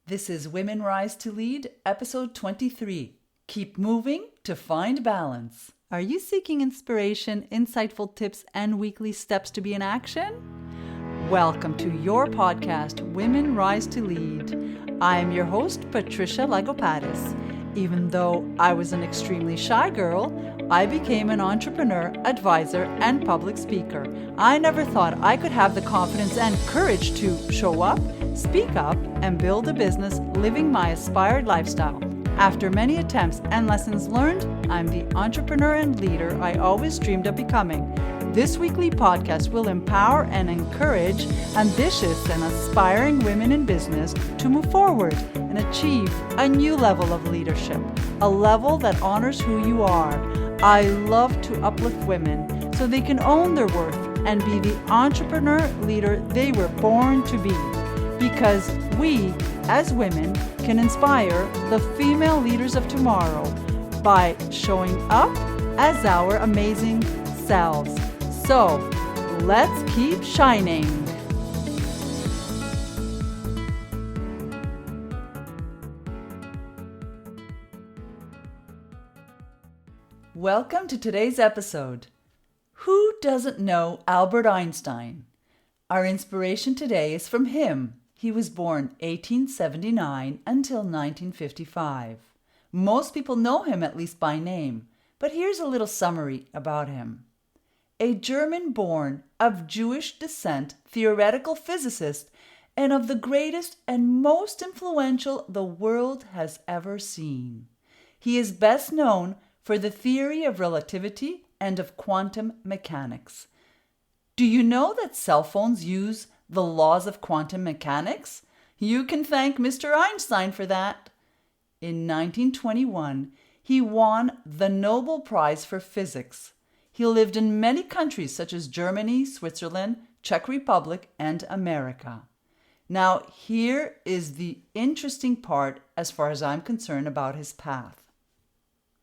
This is Women Rise to Lead, episode 23. Keep moving to find balance. Are you seeking inspiration, insightful tips, and weekly steps to be in action? Welcome to your podcast, Women Rise to Lead. I am your host, Patricia Lagopatis. Even though I was an extremely shy girl, I became an entrepreneur, advisor, and public speaker. I never thought I could have the confidence and courage to show up, speak up, and build a business living my aspired lifestyle. After many attempts and lessons learned, I'm the entrepreneur and leader I always dreamed of becoming. This weekly podcast will empower and encourage ambitious and aspiring women in business to move forward and achieve a new level of leadership, a level that honors who you are. I love to uplift women so they can own their worth and be the entrepreneur leader they were born to be. Because we, as women, can inspire the female leaders of tomorrow by showing up as our amazing selves. So, let's keep shining. Welcome to today's episode. Who doesn't know Albert Einstein? Our inspiration today is from him. He was born 1879 until 1955. Most people know him at least by name, but here's a little summary about him. A German-born, of Jewish descent, theoretical physicist, and of the greatest and most influential the world has ever seen. He is best known for the theory of relativity and of quantum mechanics. Do you know that cell phones use the laws of quantum mechanics? You can thank Mr. Einstein for that. In 1921, he won the Nobel Prize for Physics. He lived in many countries such as Germany, Switzerland, Czech Republic, and America. Now, here is the interesting part as far as I'm concerned about his path.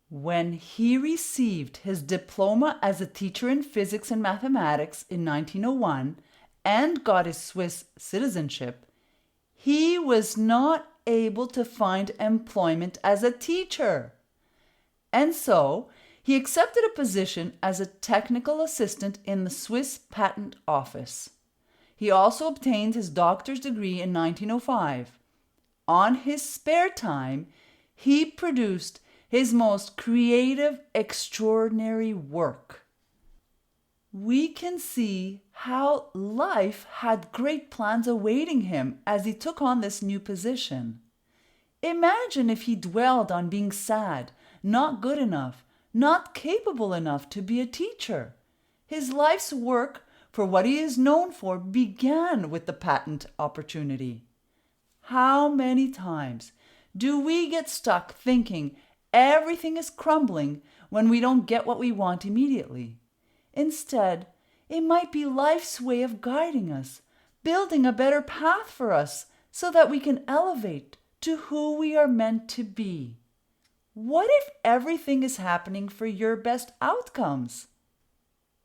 When he received his diploma as a teacher in physics and mathematics in 1901 and got his Swiss citizenship, he was not able to find employment as a teacher. And so, he accepted a position as a technical assistant in the Swiss Patent Office. He also obtained his doctor's degree in 1905. On his spare time, he produced his most creative, extraordinary work. We can see how life had great plans awaiting him as he took on this new position. Imagine if he dwelled on being sad, not good enough, not capable enough to be a teacher. His life's work for what he is known for began with the patent opportunity. How many times do we get stuck thinking everything is crumbling when we don't get what we want immediately? Instead, it might be life's way of guiding us, building a better path for us so that we can elevate to who we are meant to be. What if everything is happening for your best outcomes?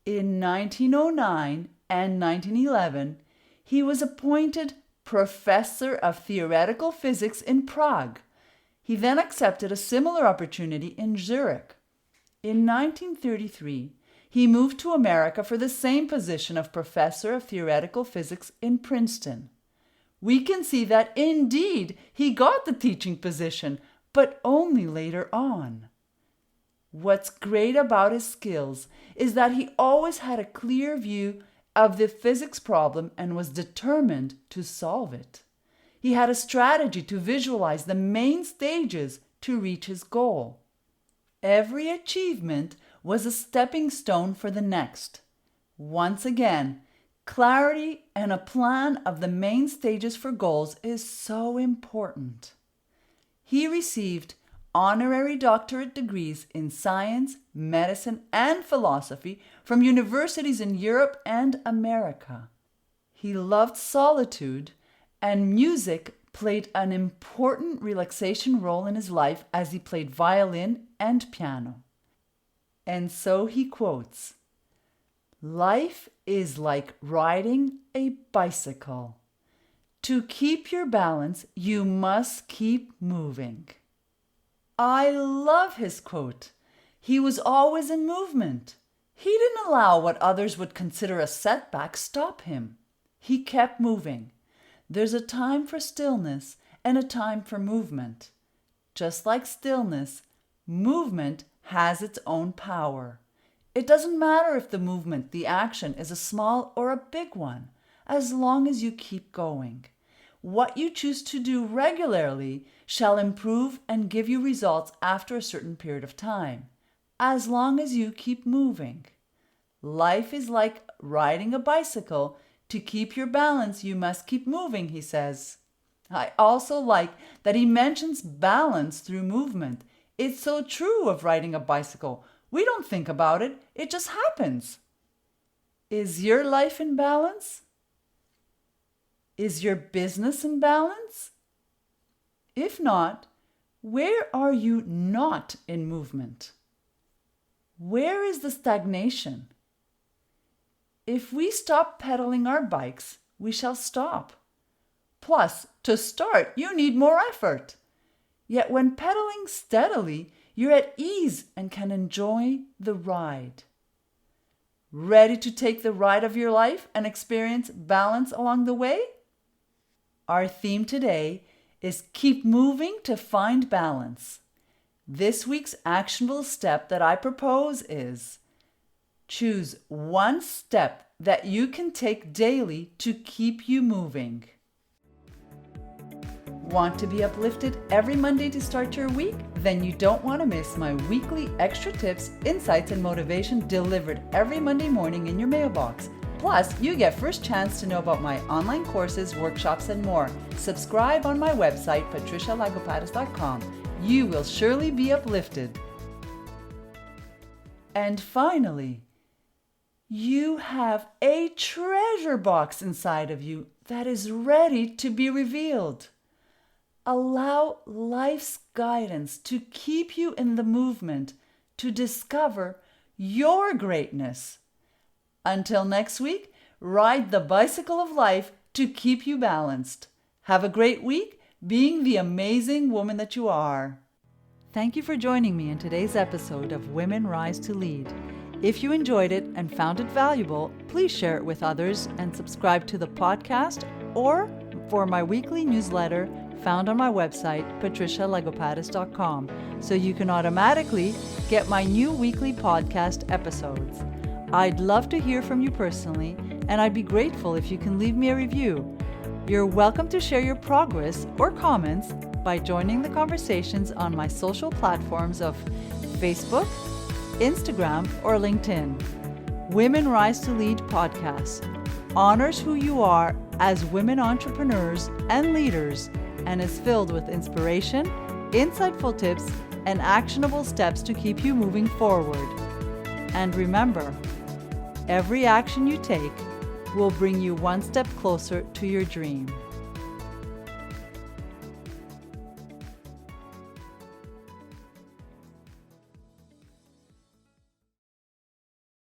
In 1909 and 1911, he was appointed Professor of Theoretical Physics in Prague. He then accepted a similar opportunity in Zurich. In 1933, he moved to America for the same position of Professor of Theoretical Physics in Princeton. We can see that indeed he got the teaching position, but only later on. What's great about his skills is that he always had a clear view of the physics problem and was determined to solve it. He had a strategy to visualize the main stages to reach his goal. Every achievement was a stepping stone for the next. Once again, clarity and a plan of the main stages for goals is so important. He received honorary doctorate degrees in science, medicine, and philosophy from universities in Europe and America. He loved solitude, and music played an important relaxation role in his life as he played violin and piano. And so he quotes, "Life is like riding a bicycle. To keep your balance, you must keep moving. I love his quote. He was always in movement. He didn't allow what others would consider a setback stop him. He kept moving. There's a time for stillness and a time for movement. Just like stillness, movement has its own power. It doesn't matter if the movement, the action, is a small or a big one, as long as you keep going. What you choose to do regularly shall improve and give you results after a certain period of time, as long as you keep moving. Life is like riding a bicycle. To keep your balance, you must keep moving, he says. I also like that he mentions balance through movement. It's so true of riding a bicycle. We don't think about it. It just happens. Is your life in balance? Is your business in balance? If not, where are you not in movement? Where is the stagnation? If we stop pedaling our bikes, we shall stop. Plus, to start, you need more effort. Yet when pedaling steadily, you're at ease and can enjoy the ride. Ready to take the ride of your life and experience balance along the way? Our theme today is keep moving to find balance. This week's actionable step that I propose is choose one step that you can take daily to keep you moving. Want to be uplifted every Monday to start your week? Then you don't want to miss my weekly extra tips, insights, and motivation delivered every Monday morning in your mailbox. Plus, you get first chance to know about my online courses, workshops, and more. Subscribe on my website, patricialagopatis.com. You will surely be uplifted. And finally, you have a treasure box inside of you that is ready to be revealed. Allow life's guidance to keep you in the movement to discover your greatness. Until next week, ride the bicycle of life to keep you balanced. Have a great week, being the amazing woman that you are. Thank you for joining me in today's episode of Women Rise to Lead. If you enjoyed it and found it valuable, please share it with others and subscribe to the podcast or for my weekly newsletter found on my website, patricialagopatis.com, so you can automatically get my new weekly podcast episodes. I'd love to hear from you personally, and I'd be grateful if you can leave me a review. You're welcome to share your progress or comments by joining the conversations on my social platforms of Facebook, Instagram, or LinkedIn. Women Rise to Lead podcast honors who you are as women entrepreneurs and leaders and is filled with inspiration, insightful tips, and actionable steps to keep you moving forward. And remember, every action you take will bring you one step closer to your dream.